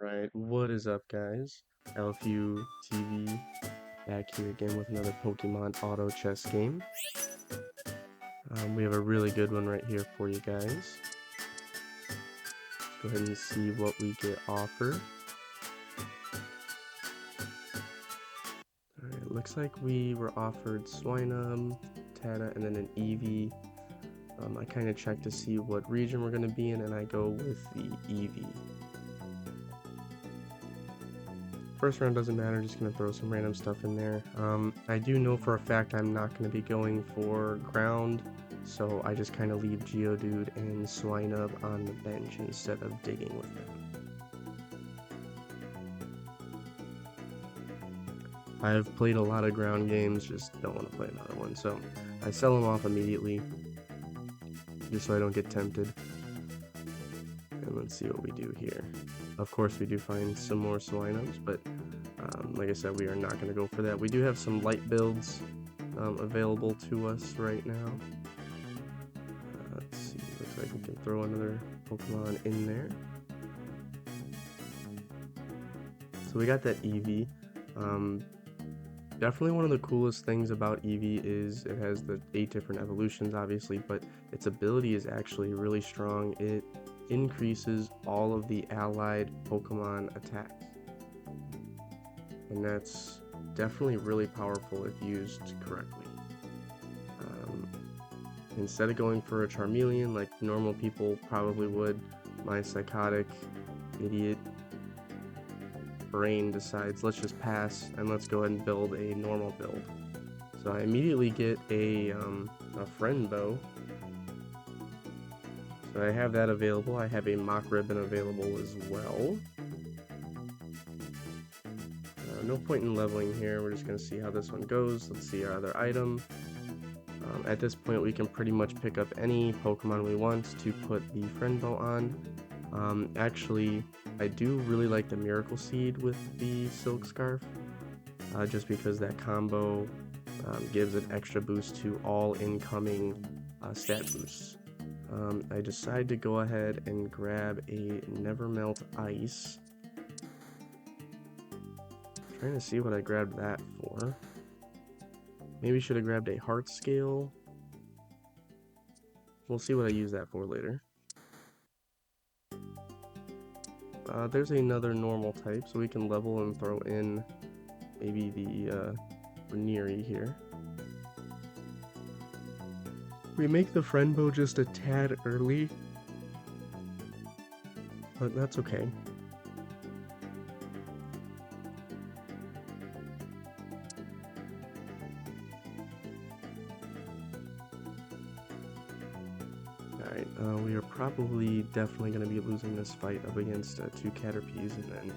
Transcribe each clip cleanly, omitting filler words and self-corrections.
Right, what is up, guys? LFU TV back here again with another Pokemon Auto Chess game. We have a really good one right here for you guys. Let's go ahead and see what we get offered. Alright, it looks like we were offered Swinub, Tata, and then an Eevee. I kind of check to see what region we're going to be in, and I go with the Eevee. First round doesn't matter, just going to throw some random stuff in there. I do know for a fact I'm not going to be going for ground, so I just kind of leave Geodude and Swinub on the bench instead of digging with them. I've played a lot of ground games, just don't want to play another one, so I sell them off immediately, just so I don't get tempted. And let's see what we do here. Of course, we do find some more Swinubs, but like I said, we are not going to go for that. We do have some light builds available to us right now. Let's see, looks like we can throw another Pokemon in there. So we got that Eevee. Definitely one of the coolest things about Eevee is it has the 8 different evolutions, obviously, but its ability is actually really strong. It increases all of the allied Pokemon attacks. And that's definitely really powerful if used correctly. Instead of going for a Charmeleon like normal people probably would, my psychotic idiot brain decides let's just pass and let's go ahead and build a normal build. So I immediately get a friend bow. So I have that available. I have a mock ribbon available as well. No point in leveling here. We're just going to see how this one goes. Let's see our other item. At this point, we can pretty much pick up any Pokemon we want to put the friend bow on. Actually, I do really like the Miracle Seed with the Silk Scarf, just because that combo gives an extra boost to all incoming stat boosts. I decide to go ahead and grab a Never Melt Ice. Trying to see what I grabbed that for. Maybe should have grabbed a Heart Scale. We'll see what I use that for later. There's another normal type, so we can level and throw in maybe the Ranieri here. We make the friend bow just a tad early, but that's okay. Alright, we are probably definitely going to be losing this fight up against 2 Caterpies, and then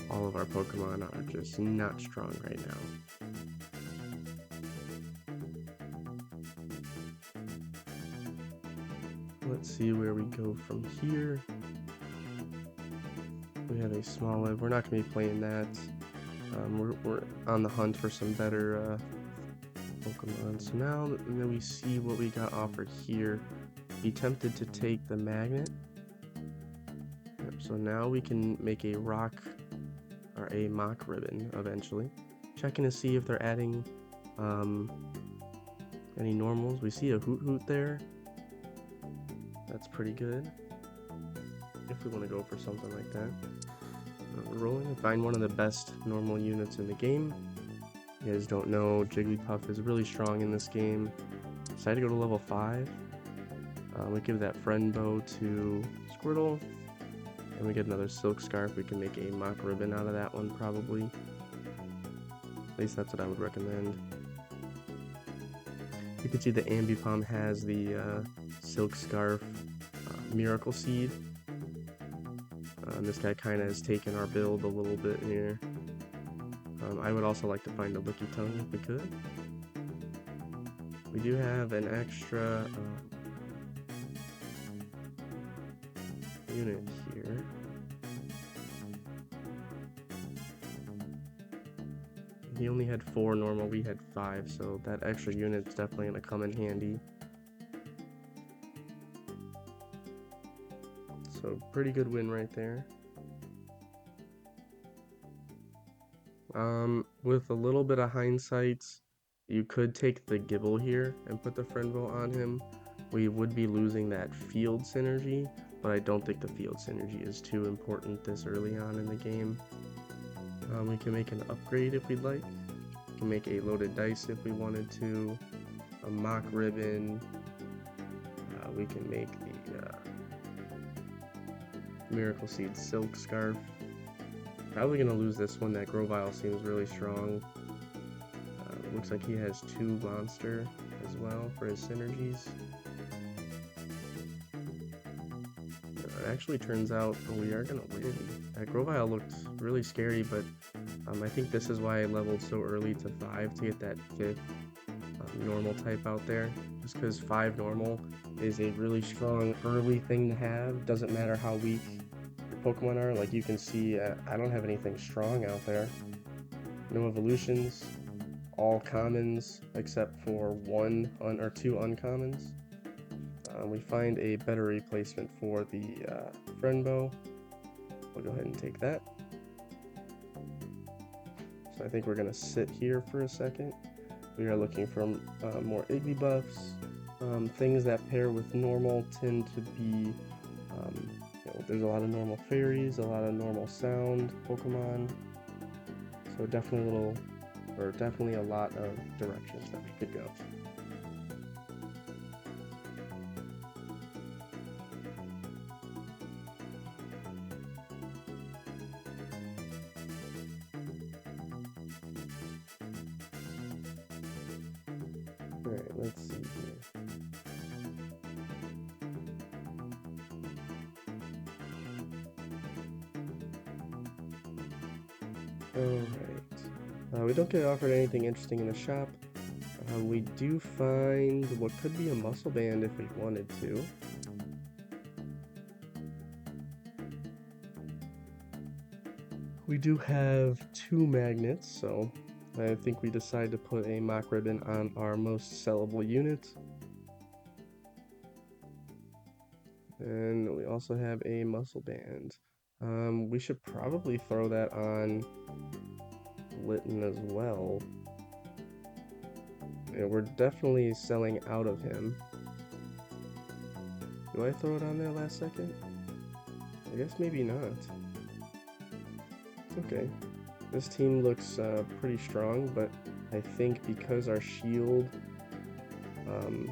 all of our Pokemon are just not strong right now. Let's see where we go from here. We have a Smoliv. We're not going to be playing that. We're on the hunt for some better Pokemon. So now that we see what we got offered here, be tempted to take the magnet. Yep, so now we can make a rock or a mock ribbon eventually. Checking to see if they're adding any normals. We see a Hoot there. That's pretty good if we want to go for something like that. We're rolling to find one of the best normal units in the game. You guys don't know, Jigglypuff is really strong in this game. Decided to go to level 5. We give that friend bow to Squirtle, and we get another Silk Scarf. We can make a mock ribbon out of that one probably. At least that's what I would recommend. You can see the Ambipom has the Silk Scarf Miracle Seed. This guy kind of has taken our build a little bit here. I would also like to find a Lickitung if we could. We do have an extra unit here. He only had 4 normal, we had 5, so that extra unit's definitely going to come in handy. So pretty good win right there. With a little bit of hindsight, you could take the Gibble here and put the friend vote on him. We would be losing that field synergy, but I don't think the field synergy is too important this early on in the game. We can make an upgrade if we'd like. We can make a loaded dice if we wanted to, a mock ribbon. We can make the Miracle Seed Silk Scarf. Probably going to lose this one. That Grovile seems really strong. Looks like he has 2 monster as well for his synergies. It actually turns out we are going to win. That Grovile looked really scary, but I think this is why I leveled so early to 5 to get that 5th normal type out there. Just because 5 normal is a really strong early thing to have. Doesn't matter how weak your Pokemon are. Like you can see, I don't have anything strong out there. No evolutions, all commons except for 1 or 2 uncommons. We find a better replacement for the friend bow. We'll go ahead and take that. So I think we're going to sit here for a second. We are looking for more Iggy buffs. Things that pair with normal tend to be, there's a lot of normal fairies, a lot of normal sound Pokemon. So definitely a lot of directions that we could go. Alright, let's see here. Alright. We don't get offered anything interesting in the shop. We do find what could be a muscle band if we wanted to. We do have 2 magnets, so I think we decide to put a mock ribbon on our most sellable unit. And we also have a muscle band. We should probably throw that on Litten as well. Yeah, we're definitely selling out of him. Do I throw it on there last second? I guess maybe not. It's okay. This team looks pretty strong, but I think because our shield,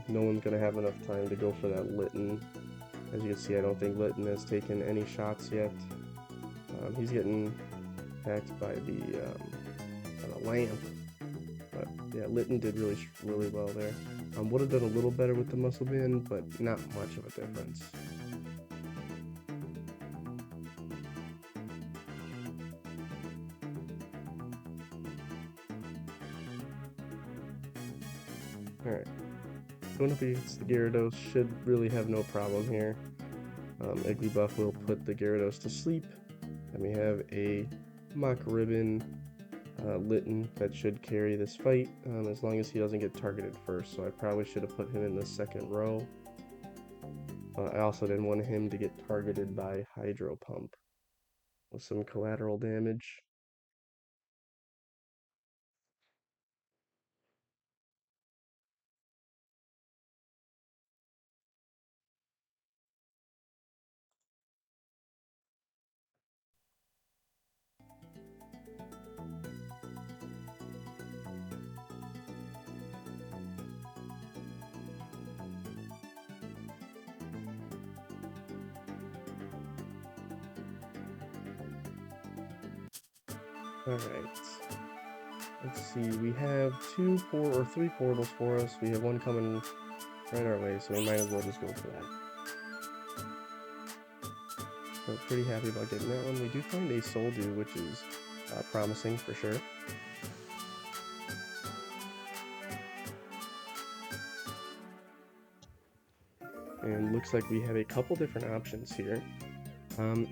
no one's going to have enough time to go for that Litten. As you can see, I don't think Litten has taken any shots yet. He's getting attacked by the lamp. But yeah, Litten did really well there. Would have done a little better with the muscle band, but not much of a difference. Alright. Going up against the Gyarados should really have no problem here. Igglybuff will put the Gyarados to sleep. And we have a mock ribbon Litten that should carry this fight, as long as he doesn't get targeted first. So I probably should have put him in the second row. I also didn't want him to get targeted by Hydro Pump with some collateral damage. Alright. Let's see, we have 3 portals for us. We have one coming right our way, so we might as well just go for that. So pretty happy about getting that one. We do find a Soldew, which is promising for sure. And looks like we have a couple different options here.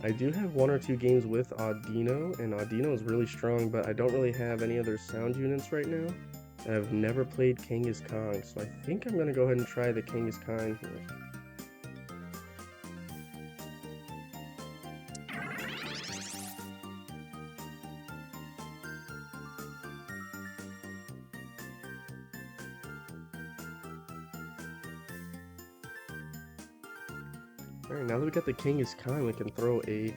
I do have 1 or 2 games with Audino, and Audino is really strong, but I don't really have any other sound units right now. I've never played Kangaskhan, so I think I'm going to go ahead and try the Kangaskhan here. Alright, now that we got the Genghis Khan, we can throw a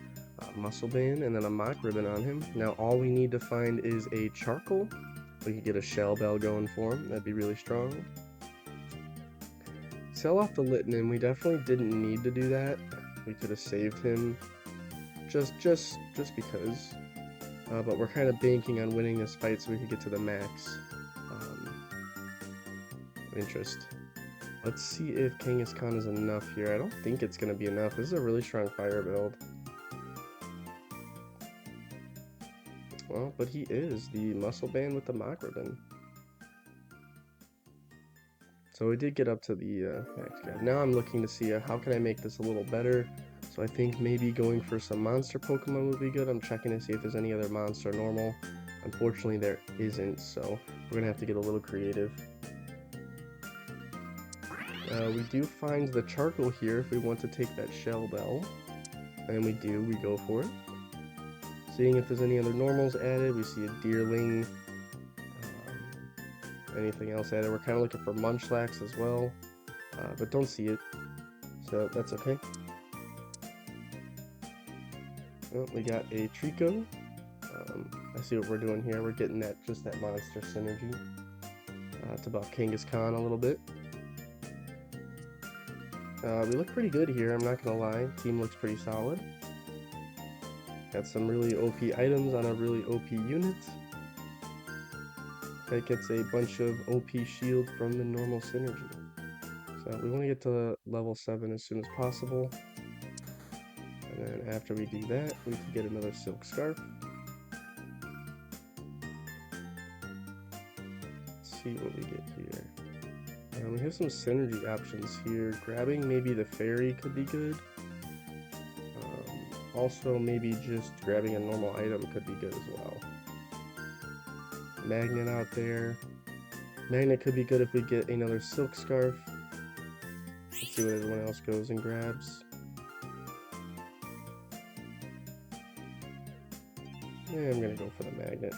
muscle band and then a mock ribbon on him. Now all we need to find is a charcoal. We could get a shell bell going for him. That'd be really strong. Sell off the Litnin. We definitely didn't need to do that. We could have saved him just because. But we're kind of banking on winning this fight so we could get to the max interest. Let's see if Genghis Khan is enough here. I don't think it's going to be enough. This is a really strong fire build. Well, but he is the muscle band with the mock ribbon. So we did get up to the max guy. Now I'm looking to see how can I make this a little better. So I think maybe going for some monster Pokemon would be good. I'm checking to see if there's any other monster normal. Unfortunately, there isn't, so we're gonna have to get a little creative. We do find the charcoal here if we want to take that shell bell. And we do, we go for it. Seeing if there's any other normals added. We see a deerling. Anything else added. We're kind of looking for munchlax as well, but don't see it, so that's okay. Well, we got a Trico. I see what we're doing here. We're getting that just that monster synergy. It's about Genghis Khan a little bit. We look pretty good here, I'm not gonna lie. Team looks pretty solid. Got some really OP items on a really OP unit. That gets a bunch of OP shield from the normal synergy. So we want to get to level 7 as soon as possible. And then after we do that, we can get another silk scarf. Let's see what we get here. We have some synergy options here. Grabbing maybe the fairy could be good. Also, maybe just grabbing a normal item could be good as well. Magnet out there. Magnet could be good if we get another silk scarf. Let's see what everyone else goes and grabs. Yeah, I'm gonna go for the magnet.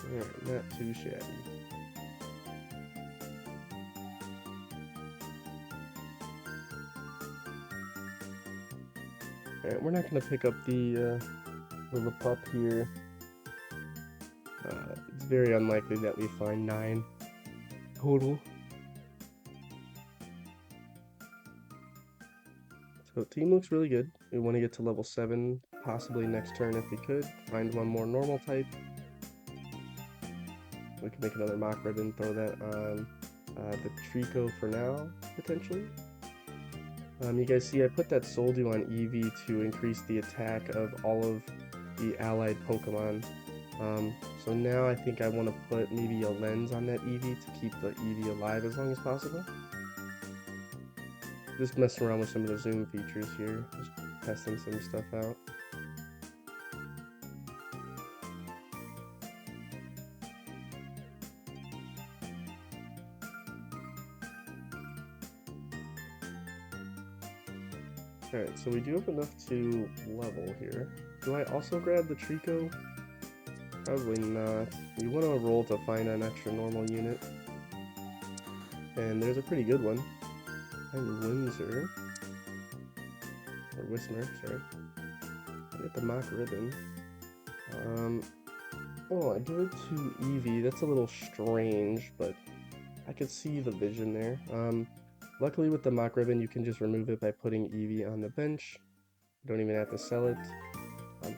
Alright, not too shabby. Alright, we're not going to pick up the little pup here. It's very unlikely that we find 9 total. So team looks really good. We want to get to level 7, possibly next turn if we could. Find one more normal type. We can make another mock ribbon, throw that on the Trico for now, potentially. You guys see I put that Soldew on Eevee to increase the attack of all of the allied Pokemon. So now I think I want to put maybe a lens on that Eevee to keep the Eevee alive as long as possible. Just messing around with some of the zoom features here, just testing some stuff out. Alright, so we do have enough to level here. Do I also grab the Trico? Probably not. We want to roll to find an extra normal unit. And there's a pretty good one. I'm Windsor. Or Whismer, sorry. I get the mock ribbon. Oh, I give it to Eevee. That's a little strange, but I could see the vision there. Luckily with the mock ribbon, you can just remove it by putting Eevee on the bench. You don't even have to sell it.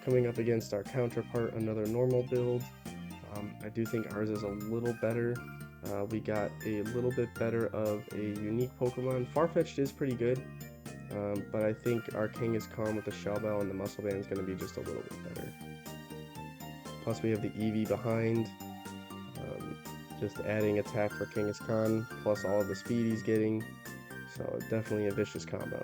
Coming up against our counterpart, another normal build. I do think ours is a little better. We got a little bit better of a unique Pokemon. Farfetch'd is pretty good, but I think our Genghis Khan with the Shell Bell and the Muscle Band is going to be just a little bit better. Plus we have the Eevee behind. Just adding attack for Genghis Khan, plus all of the speed he's getting. So definitely a vicious combo.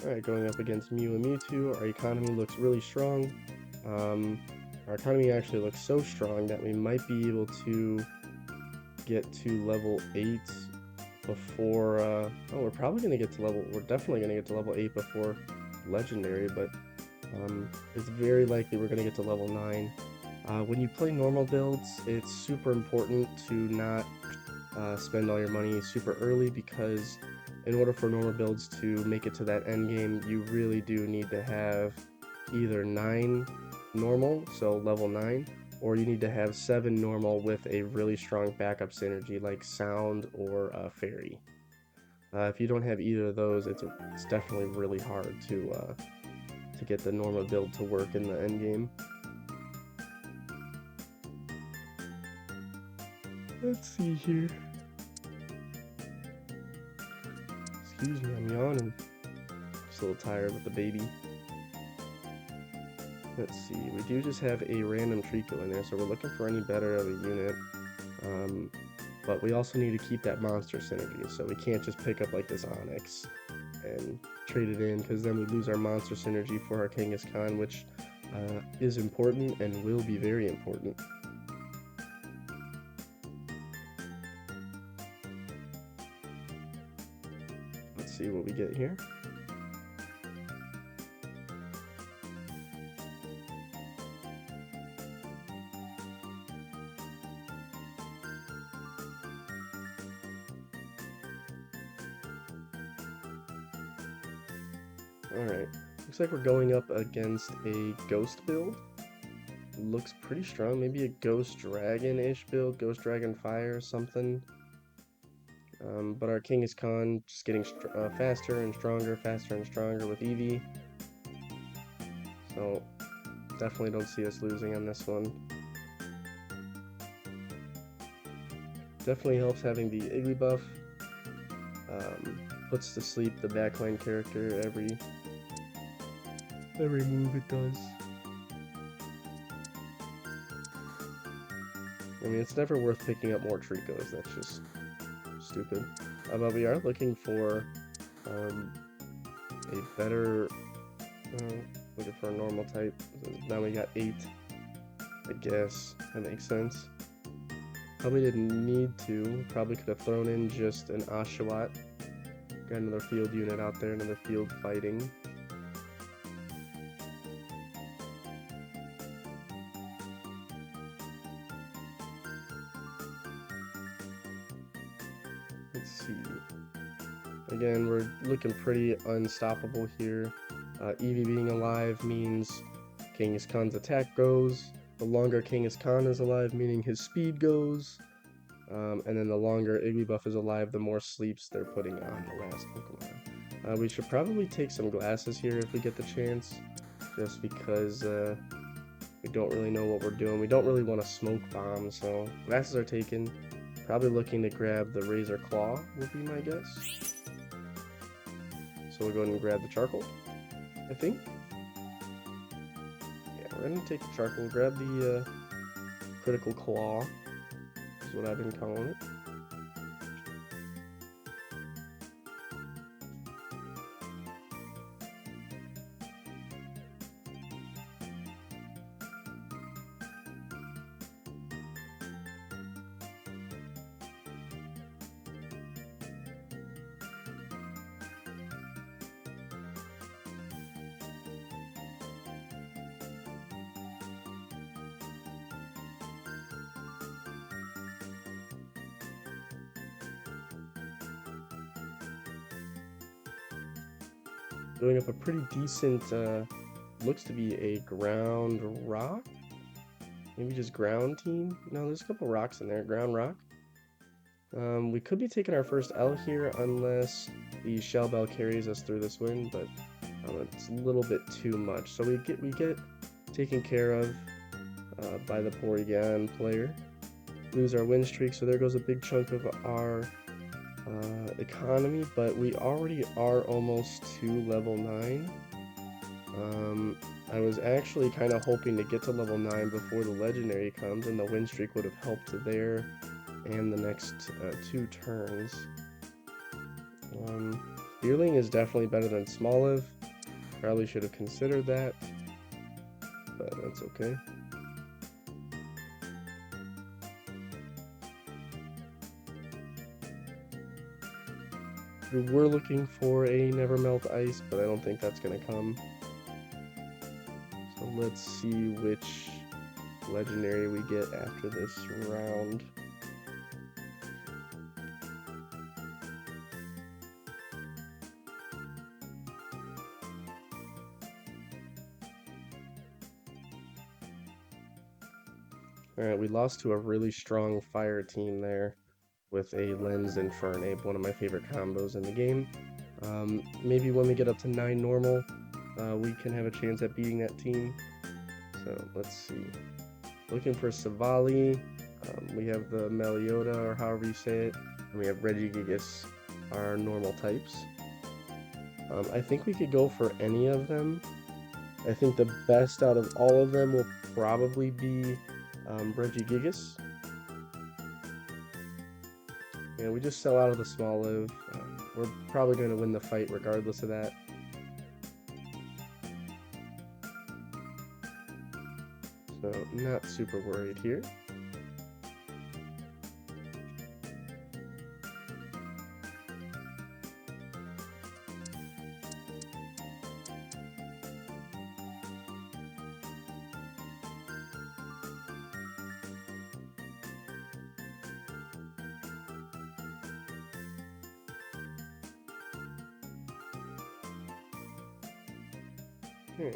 Alright, going up against Mew and Mewtwo, our economy looks really strong. Our economy actually looks so strong that we might be able to get to level 8 before, oh, we're probably going to get to level, we're definitely going to get to level 8 before Legendary, but It's very likely we're going to get to level 9. When you play normal builds, it's super important to not spend all your money super early, because in order for normal builds to make it to that end game, you really do need to have either 9 normal, so level 9, or you need to have 7 normal with a really strong backup synergy like sound or fairy. If you don't have either of those, it's definitely really hard to get the normal build to work in the end game. Let's see here. Excuse me, I'm yawning. Just a little tired with the baby. Let's see, we do just have a random Treecko in there, so we're looking for any better of a unit. But we also need to keep that monster synergy, so we can't just pick up like this Onyx and trade it in, because then we lose our monster synergy for our Kangaskhan, which is important and will be very important. Let's see what we get here. Alright, looks like we're going up against a ghost build. Looks pretty strong, maybe a ghost dragon-ish build, ghost dragon fire or something. But our Kangaskhan just getting faster and stronger with Eevee. So definitely don't see us losing on this one. Definitely helps having the Iggy buff. Puts to sleep the backline character every move it does. I mean, it's never worth picking up more Treeckos, that's just stupid. But we are looking for a better, looking for a normal type. Now we got 8, I guess, that makes sense. Probably didn't need to, probably could have thrown in just an Oshawott. Got another field unit out there, another field fighting. Let's see. Again, we're looking pretty unstoppable here. Eevee being alive means Kangaskhan's attack goes. The longer Kangaskhan is alive, meaning his speed goes. And then the longer Iggy buff is alive, the more sleeps they're putting on the last Pokemon. We should probably take some glasses here if we get the chance, just because we don't really know what we're doing. We don't really want to smoke bomb, so glasses are taken. Probably looking to grab the Razor Claw would be my guess. So we'll go ahead and grab the charcoal, I think. Yeah, we're gonna take the charcoal, grab the critical claw, is what I've been calling it. Doing up a pretty decent, looks to be a ground rock? Maybe just ground team? No, there's a couple rocks in there, ground rock. We could be taking our first L here unless the Shell Bell carries us through this win, but it's a little bit too much. So we get taken care of by the Porygon player. Lose our win streak, so there goes a big chunk of our economy, but we already are almost to level 9. I was actually kind of hoping to get to level 9 before the legendary comes, and the win streak would have helped there and the next 2 turns. Spearling is definitely better than Smoliv. Probably should have considered that, but that's okay. We were looking for a Never Melt Ice, but I don't think that's going to come. let's see which legendary we get after this round. Alright, we lost to a really strong fire team there with a Lens and Fernape, one of my favorite combos in the game. Maybe when we get up to 9 normal, we can have a chance at beating that team. So let's see. Looking for Savali. We have the Meliota, or however you say it, and we have Regigigas, our normal types. I think we could go for any of them. I think the best out of all of them will probably be Regigigas. Yeah, we just sell out of the small live. We're probably going to win the fight regardless of that. So, not super worried here.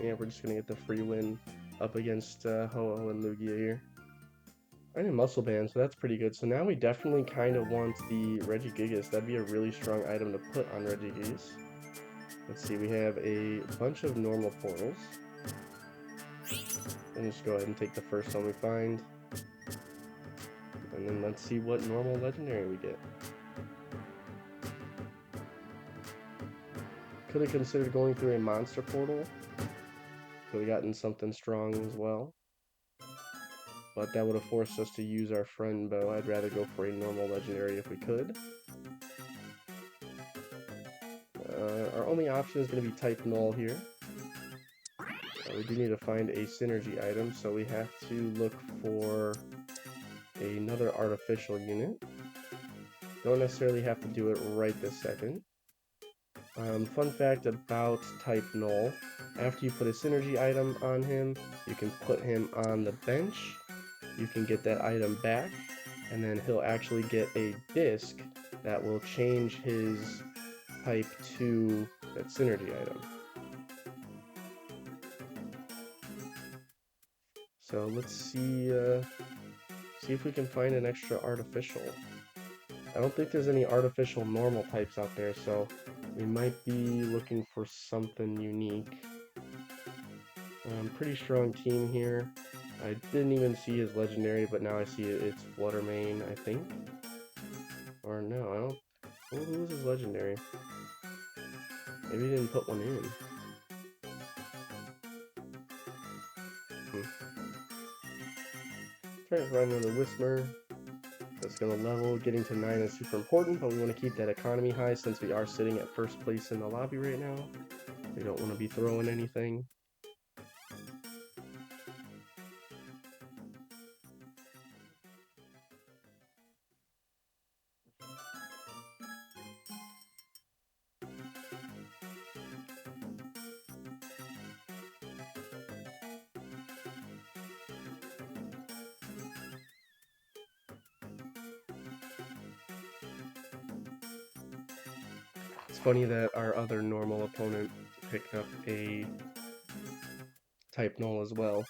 Yeah, we're just going to get the free win up against Ho-Oh and Lugia here. I need Muscle Band, so that's pretty good. So now we definitely kind of want the Regigigas. That'd be a really strong item to put on Regigigas. Let's see, we have a bunch of normal portals. And just go ahead and take the first one we find. And then let's see what normal legendary we get. Could have considered going through a monster portal. Could have gotten something strong as well. But that would have forced us to use our friend bow. I'd rather go for a normal legendary if we could. Our only option is going to be type null here. We do need to find a synergy item, so we have to look for another artificial unit. Don't necessarily have to do it right this second. Fun fact about type null, after you put a synergy item on him, you can put him on the bench, you can get that item back, and then he'll actually get a disc that will change his type to that synergy item. So let's see if we can find an extra artificial. I don't think there's any artificial normal types out there, so we might be looking for something unique. Pretty strong team here. I didn't even see his legendary, but now I see it's Fluttermane, I think. Or no, I don't. Oh, who was his legendary? Maybe he didn't put one in. Trying to find another Whismur. That's going to level. Getting to 9 is super important, but we want to keep that economy high since we are sitting at first place in the lobby right now. We don't want to be throwing anything. It's funny that our other normal opponent picked up a type null as well.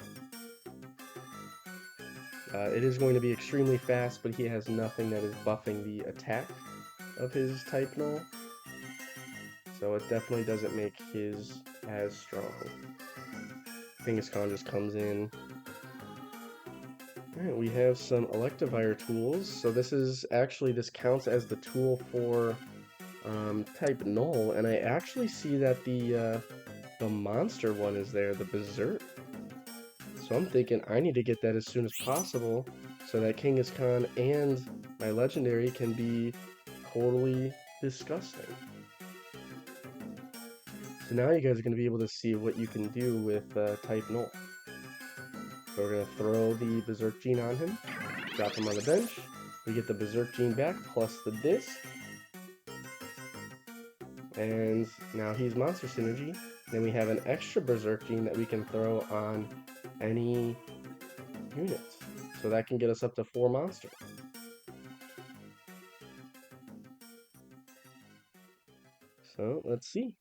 It is going to be extremely fast, but he has nothing that is buffing the attack of his type null. So it definitely doesn't make his as strong. Kangaskhan just comes in. Alright, we have some Electivire tools. So this counts as the tool for type null, and I actually see that the monster one is there, the Berserk. So I'm thinking I need to get that as soon as possible so that Kangaskhan and my legendary can be totally disgusting. So now you guys are going to be able to see what you can do with type null. So we're going to throw the Berserk Gene on him, drop him on the bench, we get the Berserk Gene back plus the disc, and now he's Monster Synergy, Then we have an extra Berserk gene that we can throw on any unit. So that can get us up to 4 monster. So let's see.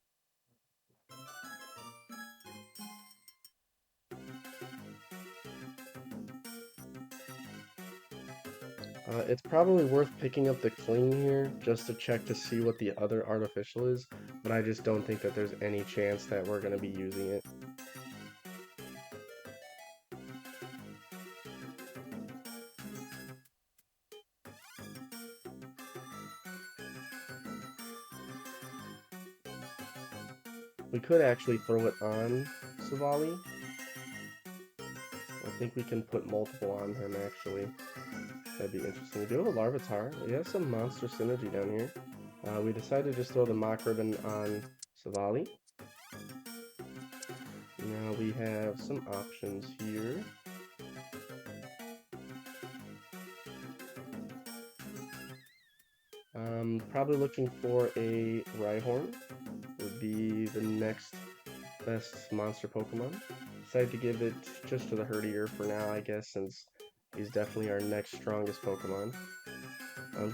It's probably worth picking up the cling here just to check to see what the other artificial is, but I just don't think that there's any chance that we're going to be using it. We could actually throw it on Savali. I think we can put multiple on him actually. That'd be interesting. We do have a Larvitar. We have some monster synergy down here. We decided to just throw the Mock Ribbon on Savali. Now we have some options here. Probably looking for a Rhyhorn. Would be the next best monster Pokemon. Decided to give it just to the Herdier for now, I guess, since he's definitely our next strongest Pokemon.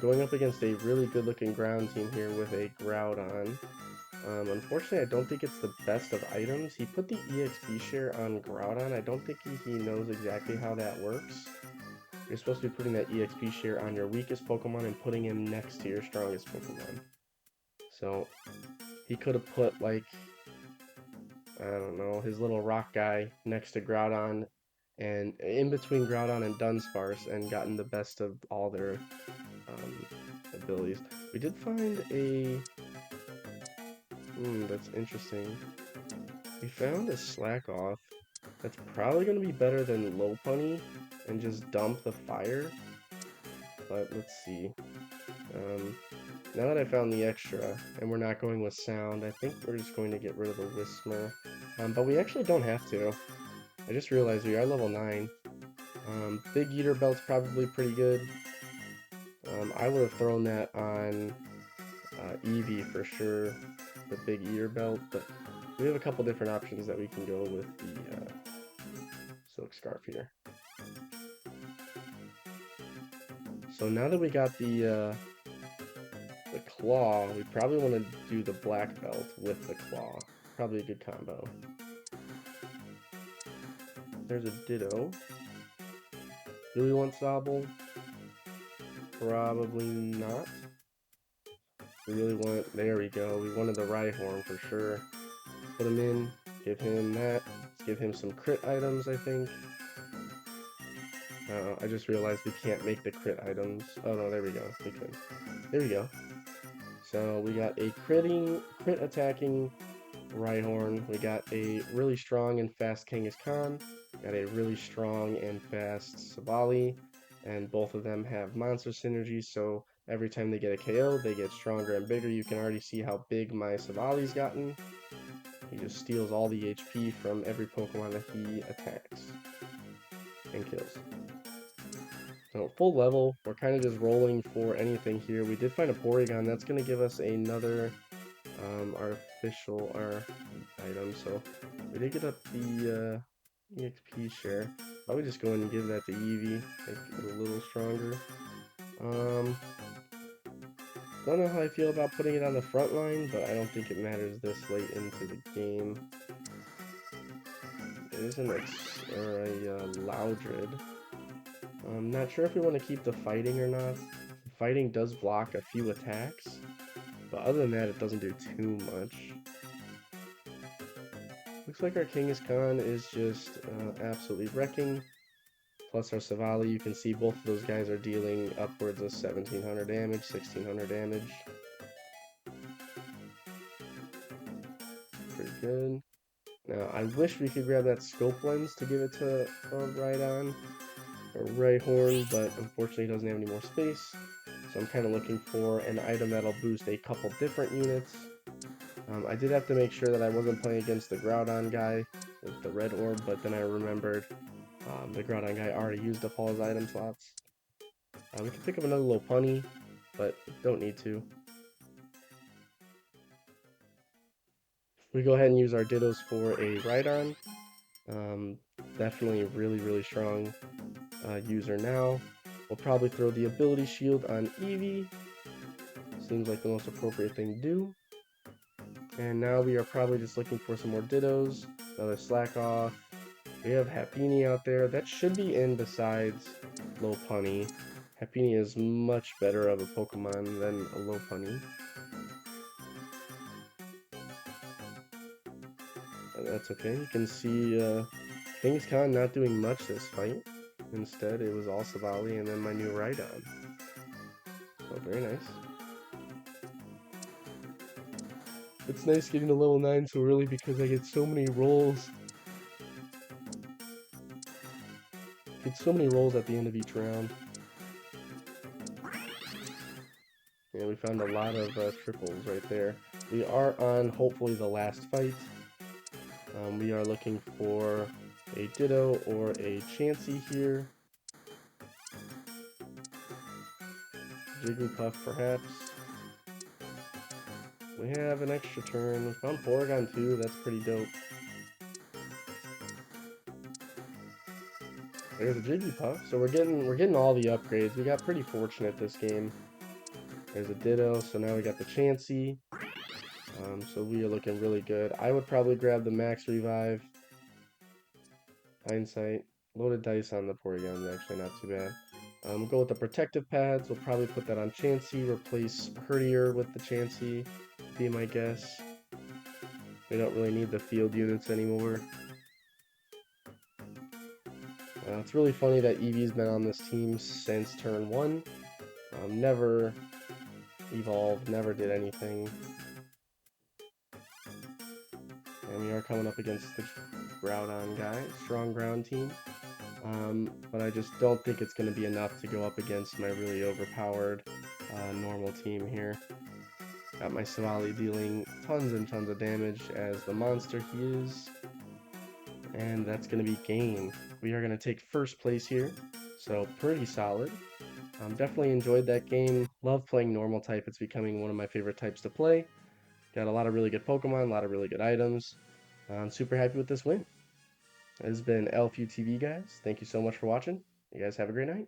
Going up against a really good-looking ground team here with a Groudon. Unfortunately, I don't think it's the best of items. He put the EXP share on Groudon. I don't think he knows exactly how that works. You're supposed to be putting that EXP share on your weakest Pokemon and putting him next to your strongest Pokemon. So, he could have put, like, I don't know, his little rock guy next to Groudon and in between Groudon and Dunsparce and gotten the best of all their abilities. We did find a... that's interesting. We found a Slack Off that's probably going to be better than Lopunny and just dump the fire. But let's see. Now that I found the extra, and we're not going with sound, I think we're just going to get rid of the Whismur. But we actually don't have to. I just realized we are level 9. Big Eater Belt's probably pretty good. I would have thrown that on Eevee for sure, the Big Eater Belt, but we have a couple different options that we can go with the Silk Scarf here. So now that we got the Claw, we probably want to do the Black Belt with the Claw. Probably a good combo. There's a Ditto. Do we want Sobble? Probably not. We really want, there we go, we wanted the Rhyhorn for sure. Put him in, give him that. Let's give him some crit items, I think. I just realized we can't make the crit items. Oh no, there we go, we could. There we go. So we got a crit attacking Rhyhorn. We got a really strong and fast Kangaskhan. Got a really strong and fast Sabali. And both of them have monster synergy, so every time they get a KO, they get stronger and bigger. You can already see how big my Sabali's gotten. He just steals all the HP from every Pokemon that he attacks and kills. So full level, we're kind of just rolling for anything here. We did find a Porygon. That's going to give us another artificial item. So we did get up the EXP share. Probably just go and give that to Eevee, make it a little stronger. Don't know how I feel about putting it on the front line, but I don't think it matters this late into the game. It is a Loudred. I'm not sure if we want to keep the fighting or not. The fighting does block a few attacks, but other than that, it doesn't do too much. Looks like our Kangaskhan is just absolutely wrecking. Plus our Savali, you can see both of those guys are dealing upwards of 1700 damage, 1600 damage. Pretty good. Now, I wish we could grab that scope lens to give it to Rhydon or Rhyhorn, but unfortunately it doesn't have any more space. So I'm kind of looking for an item that'll boost a couple different units. I did have to make sure that I wasn't playing against the Groudon guy with the red orb, but then I remembered the Groudon guy already used up all his item slots. We can pick up another little punny, but don't need to. We go ahead and use our Dittos for a Rhydon. Um, Definitely a really, really strong user now. We'll probably throw the ability shield on Eevee. Seems like the most appropriate thing to do. And now we are probably just looking for some more Dittos. Another Slack Off. We have Happiny out there. That should be in besides Lopunny. Happiny is much better of a Pokemon than a Lopunny. That's okay. You can see King's Con not doing much this fight. Instead, it was all Savali and then my new Rhydon. So very nice. It's nice getting to level 9 so early because I get so many rolls. Get so many rolls at the end of each round. And we found a lot of triples right there. We are on hopefully the last fight. We are looking for a Ditto or a Chansey here. Jigglypuff perhaps. We have an extra turn. We found Porygon too, that's pretty dope. There's a Jigglypuff. So we're getting all the upgrades. We got pretty fortunate this game. There's a Ditto, so now we got the Chansey. So we are looking really good. I would probably grab the Max Revive. Hindsight. Loaded dice on the Porygon is actually not too bad. We'll go with the protective pads. We'll probably put that on Chansey. Replace Herdier with the Chansey. Be my guess. We don't really need the field units anymore. It's really funny that Eevee's been on this team since turn 1. Never evolved, never did anything. And we are coming up against the Groudon guy, strong ground team. But I just don't think it's going to be enough to go up against my really overpowered normal team here. Got my Savali dealing tons and tons of damage as the monster he is. And that's going to be game. We are going to take first place here, so pretty solid. Definitely enjoyed that game. Love playing normal type. It's becoming one of my favorite types to play. Got a lot of really good Pokemon, a lot of really good items. I'm super happy with this win. This has been LFUTV, guys. Thank you so much for watching. You guys have a great night.